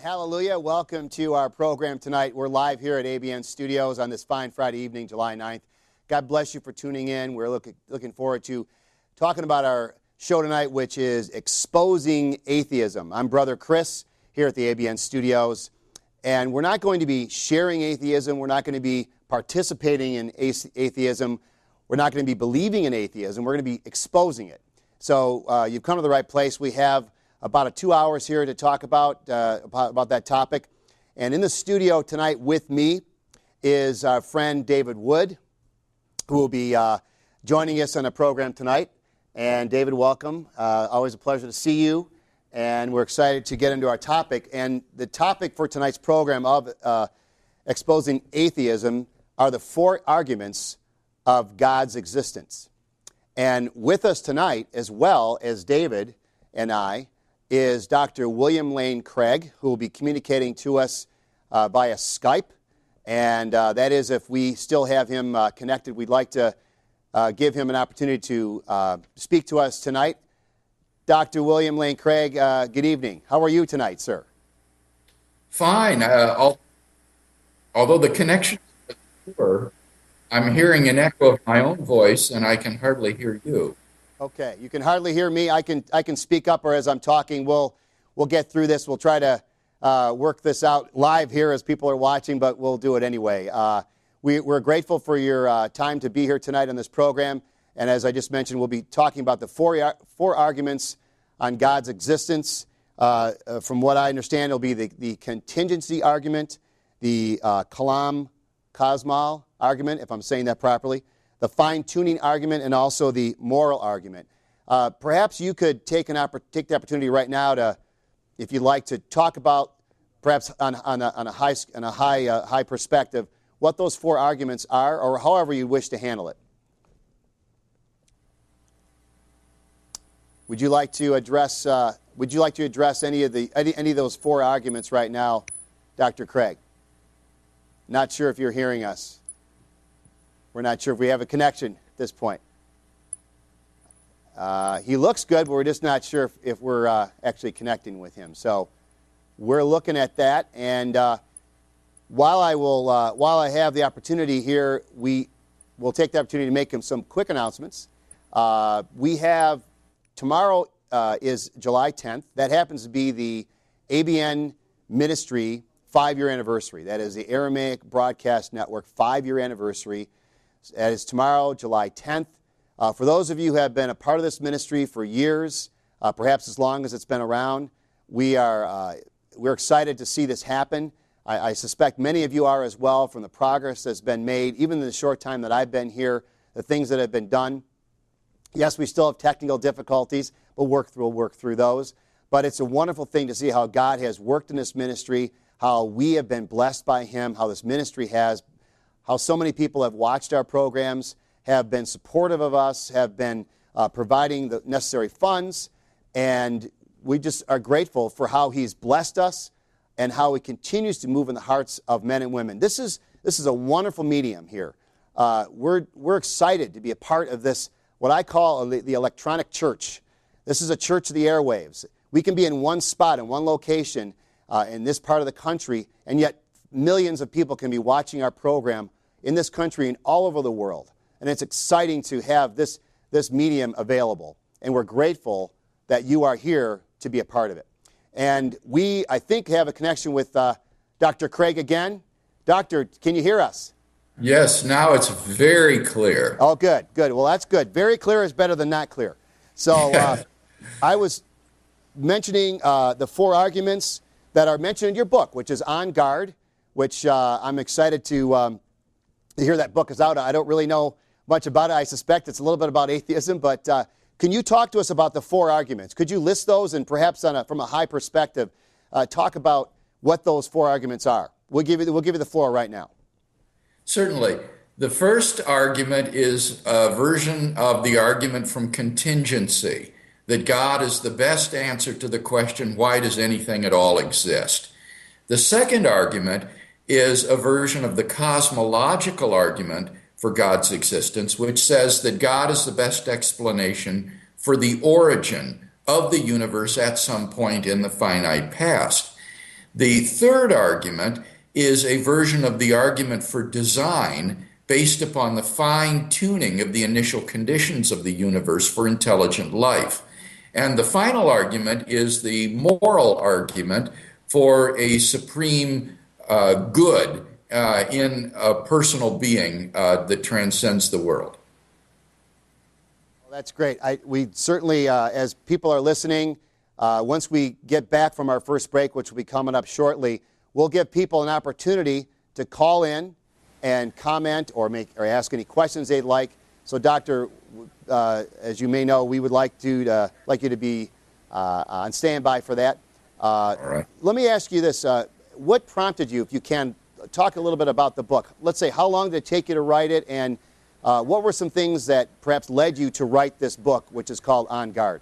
Hallelujah. Welcome to our program tonight. We're live here at ABN Studios on this fine Friday evening, July 9th. God bless you for tuning in. We're looking forward to talking about our show tonight, which is Exposing Atheism. I'm Brother Chris here at the ABN Studios, and we're not going to be sharing atheism. We're not going to be participating in atheism. We're not going to be believing in atheism. We're going to be exposing it. So you've come to the right place. We have about 2 hours here to talk about that topic. And in the studio tonight with me is our friend David Wood, who will be joining us on the program tonight. And David, welcome. Always a pleasure to see you. And we're excited to get into our topic. And the topic for tonight's program of Exposing Atheism are the 4 arguments of God's existence. And with us tonight, as well as David and I, is Dr. William Lane Craig, who will be communicating to us via Skype. And that is, if we still have him connected, we'd like to give him an opportunity to speak to us tonight. Dr. William Lane Craig, good evening. How are you tonight, sir? Fine. Although the connection is poor, I'm hearing an echo of my own voice, and I can hardly hear you. Okay, you can hardly hear me. I can speak up, or as I'm talking, we'll get through this. We'll try to work this out live here as people are watching, but we'll do it anyway. We're grateful for your time to be here tonight on this program. And as I just mentioned, we'll be talking about the four arguments on God's existence. From what I understand, it'll be the contingency argument, the kalam kosmal argument, if I'm saying that properly, the fine-tuning argument, and also the moral argument. Perhaps you could take the opportunity right now to, if you'd like, to talk about, perhaps on a high perspective, what those 4 arguments are, or however you wish to handle it. Would you like to address any of those 4 arguments right now, Dr. Craig? Not sure if you're hearing us. We're not sure if we have a connection at this point. He looks good, but we're just not sure if we're actually connecting with him. So we're looking at that. And while I have the opportunity here, we will take the opportunity to make some quick announcements. We have tomorrow is July 10th. That happens to be the ABN Ministry 5-year anniversary. That is the Aramaic Broadcast Network 5-year anniversary. That is tomorrow, July 10th. For those of you who have been a part of this ministry for years, perhaps as long as it's been around, we're excited to see this happen. I suspect many of you are as well, from the progress that's been made, even in the short time that I've been here, the things that have been done. Yes, we still have technical difficulties, but we'll work through those. But it's a wonderful thing to see how God has worked in this ministry, how we have been blessed by Him, how this ministry has, how so many people have watched our programs, have been supportive of us, have been providing the necessary funds, and we just are grateful for how He's blessed us and how He continues to move in the hearts of men and women. This is a wonderful medium here. We're excited to be a part of this, what I call the electronic church. This is a church of the airwaves. We can be in one spot, in one location, in this part of the country, and yet millions of people can be watching our program in this country and all over the world. And it's exciting to have this medium available. And we're grateful that you are here to be a part of it. And we, I think, have a connection with Dr. Craig again. Doctor, can you hear us? Yes, now it's very clear. Oh, good. Well, that's good. Very clear is better than not clear. So I was mentioning the 4 arguments that are mentioned in your book, which is On Guard, which I'm excited to hear that book is out. I don't really know much about it. I suspect it's a little bit about atheism, but can you talk to us about the 4 arguments? Could you list those and perhaps from a high perspective talk about what those 4 arguments are? We'll give you the floor right now. Certainly. The first argument is a version of the argument from contingency, that God is the best answer to the question, why does anything at all exist? The second argument is a version of the cosmological argument for God's existence, which says that God is the best explanation for the origin of the universe at some point in the finite past. The third argument is a version of the argument for design based upon the fine-tuning of the initial conditions of the universe for intelligent life. And the final argument is the moral argument for a supreme good in a personal being that transcends the world. Well, that's great. We certainly, as people are listening, once we get back from our first break, which will be coming up shortly, we'll give people an opportunity to call in and comment or ask any questions they'd like. So, Doctor, as you may know, we would like you to be on standby for that. All right. Let me ask you this: what prompted you, if you can, talk a little bit about the book? Let's say, how long did it take you to write it, and what were some things that perhaps led you to write this book, which is called On Guard?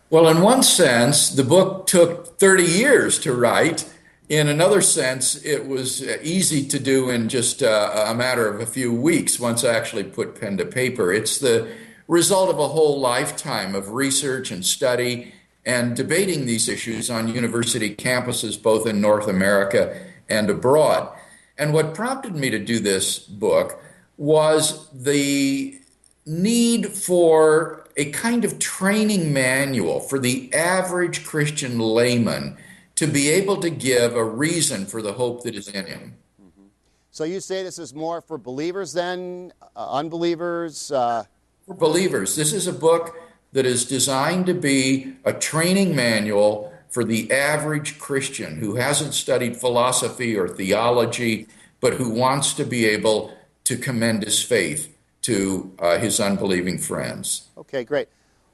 Well, in one sense, the book took 30 years to write. In another sense, it was easy to do in just a matter of a few weeks once I actually put pen to paper. It's the result of a whole lifetime of research and study and debating these issues on university campuses, both in North America and abroad. And what prompted me to do this book was the need for a kind of training manual for the average Christian layman to be able to give a reason for the hope that is in him. Mm-hmm. So you say this is more for believers than unbelievers? For believers. This is a book that is designed to be a training manual for the average Christian who hasn't studied philosophy or theology, but who wants to be able to commend his faith to his unbelieving friends. Okay, great.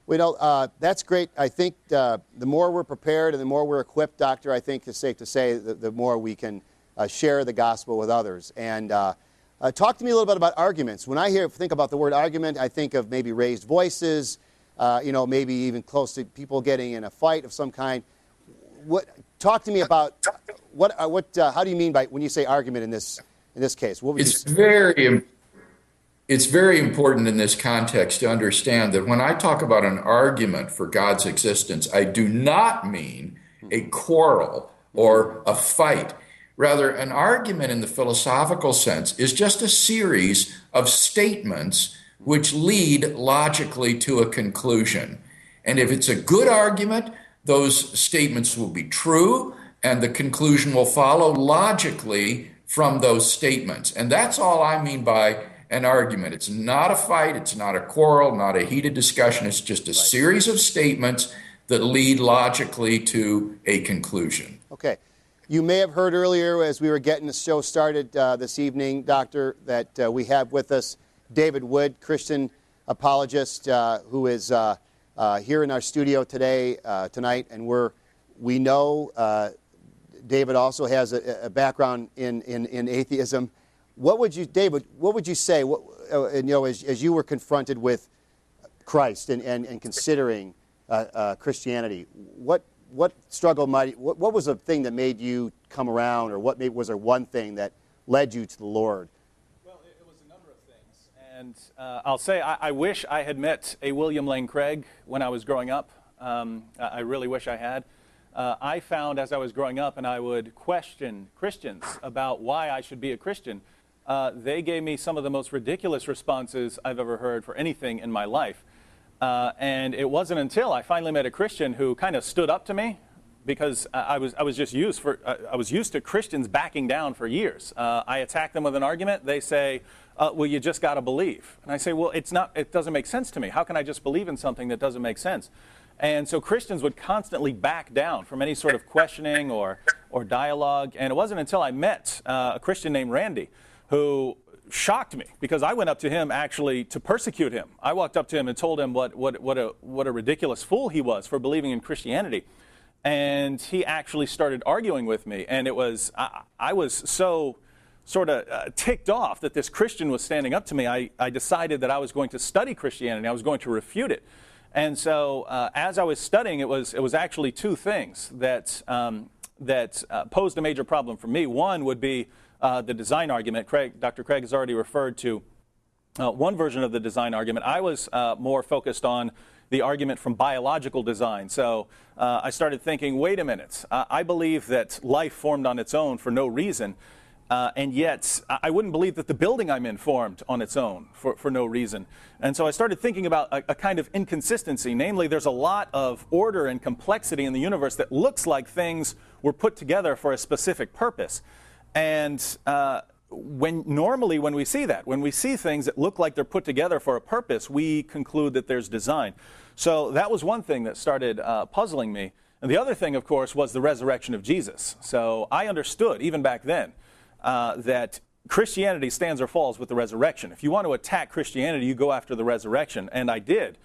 That's great. I think the more we're prepared and the more we're equipped, Doctor, I think it's safe to say that the more we can share the gospel with others. And talk to me a little bit about arguments. When I think about the word argument, I think of maybe raised voices, maybe even close to people getting in a fight of some kind. Talk to me about how do you mean by when you say argument in this case? What would It's very important in this context to understand that when I talk about an argument for God's existence, I do not mean a quarrel or a fight. Rather, an argument in the philosophical sense is just a series of statements which lead logically to a conclusion. And if it's a good argument, those statements will be true, and the conclusion will follow logically from those statements. And that's all I mean by an argument. It's not a fight, it's not a quarrel, not a heated discussion. It's just a series of statements that lead logically to a conclusion. Okay. You may have heard earlier as we were getting the show started this evening, Doctor, that we have with us David Wood, Christian apologist, who is here in our studio tonight, and we know David also has a background in atheism. David, what would you say, as you were confronted with Christ and considering Christianity, what struggle what was the thing that made you come around, or was there one thing that led you to the Lord? Well, it was a number of things, and I'll say I wish I had met a William Lane Craig when I was growing up. I really wish I had. I found as I was growing up and I would question Christians about why I should be a Christian, they gave me some of the most ridiculous responses I've ever heard for anything in my life. And it wasn't until I finally met a Christian who kind of stood up to me, because I was used to Christians backing down for years. I attack them with an argument. They say, well, you just got to believe. And I say, well, it doesn't make sense to me. How can I just believe in something that doesn't make sense? And so Christians would constantly back down from any sort of questioning or dialogue. And it wasn't until I met a Christian named Randy who shocked me, because I went up to him actually to persecute him. I walked up to him and told him what a ridiculous fool he was for believing in Christianity. And he actually started arguing with me. And I was so sort of ticked off that this Christian was standing up to me. I decided that I was going to study Christianity. I was going to refute it. And so as I was studying, it was actually two things that posed a major problem for me. One would be the design argument. Dr. Craig has already referred to one version of the design argument. I was more focused on the argument from biological design. So I started thinking, wait a minute, I believe that life formed on its own for no reason. And yet, I wouldn't believe that the building I'm in formed on its own for no reason. And so I started thinking about a kind of inconsistency. Namely, there's a lot of order and complexity in the universe that looks like things were put together for a specific purpose. And normally when we see that, when we see things that look like they're put together for a purpose, we conclude that there's design. So that was one thing that started puzzling me. And the other thing, of course, was the resurrection of Jesus. So I understood, even back then, that Christianity stands or falls with the resurrection. If you want to attack Christianity, you go after the resurrection, and I did.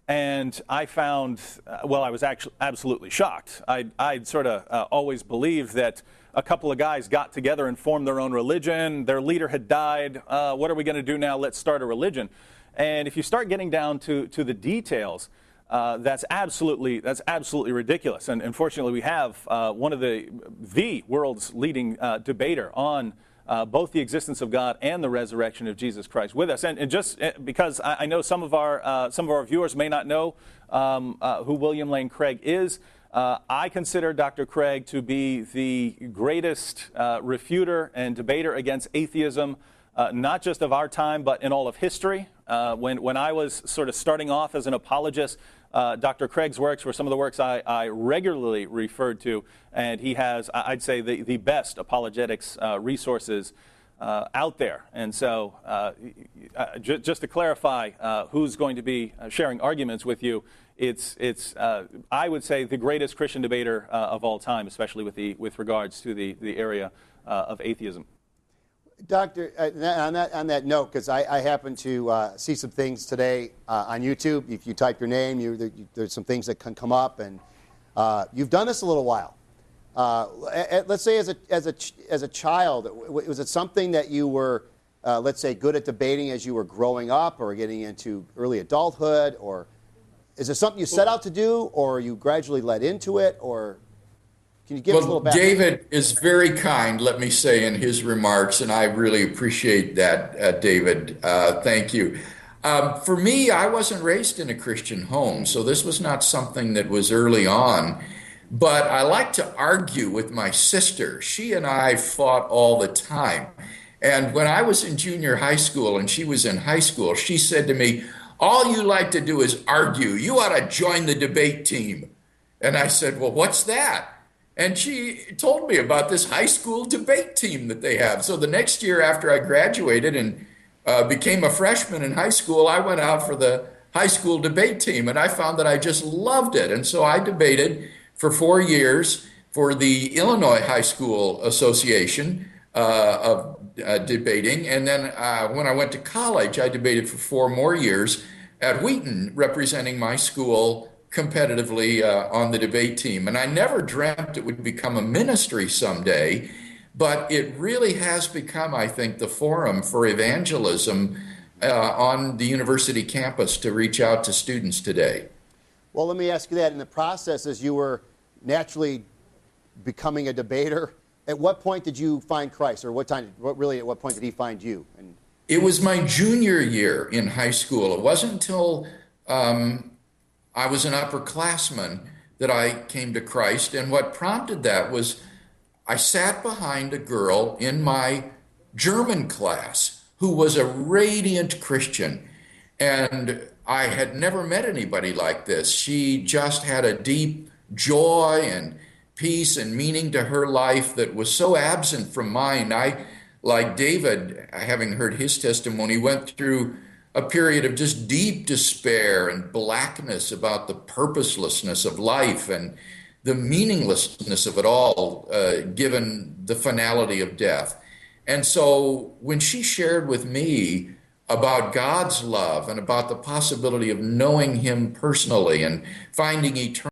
And I found, I was actually absolutely shocked. I'd sort of always believed that a couple of guys got together and formed their own religion. Their leader had died. What are we going to do now? Let's start a religion. And if you start getting down to the details, that's absolutely ridiculous. And unfortunately, we have one of the world's leading debater on both the existence of God and the resurrection of Jesus Christ with us. And just because I know some of our viewers may not know who William Lane Craig is, I consider Dr. Craig to be the greatest refuter and debater against atheism, not just of our time, but in all of history. When I was sort of starting off as an apologist, Dr. Craig's works were some of the works I regularly referred to, and he has, I'd say, the best apologetics resources out there. And so just to clarify who's going to be sharing arguments with you, it's I would say, the greatest Christian debater of all time, especially with regards to the area of atheism. Doctor, on that note, because I happen to see some things today on YouTube. If you type your name, there's some things that can come up, and you've done this a little while. Let's say as a child, was it something that you were, let's say, good at debating as you were growing up, or getting into early adulthood, or is it something you set out to do, or you gradually led into it, or can you give us a little background? David is very kind, let me say, in his remarks, and I really appreciate that, David. Thank you. For me, I wasn't raised in a Christian home, so this was not something that was early on. But I like to argue with my sister. She and I fought all the time. And when I was in junior high school and she was in high school, she said to me, "All you like to do is argue. You ought to join the debate team." And I said, "Well, what's that?" And she told me about this high school debate team that they have. So the next year after I graduated and became a freshman in high school, I went out for the high school debate team, and I found that I just loved it. And so I debated for 4 years for the Illinois High School Association of debating. And then when I went to college, I debated for 4 more years at Wheaton, representing my school competitively on the debate team. And I never dreamt it would become a ministry someday, but it really has become, I think, the forum for evangelism on the university campus to reach out to students today. Well, let me ask you that. In the process, as you were naturally becoming a debater, at what point did you find Christ, or at what point did he find you? And it was my junior year in high school. It wasn't until I was an upperclassman that I came to Christ. And what prompted that was I sat behind a girl in my German class who was a radiant Christian. And I had never met anybody like this. She just had a deep joy and peace and meaning to her life that was so absent from mine. I, like David, having heard his testimony, went through a period of just deep despair and blackness about the purposelessness of life and the meaninglessness of it all, given the finality of death. And so when she shared with me about God's love and about the possibility of knowing him personally and finding eternal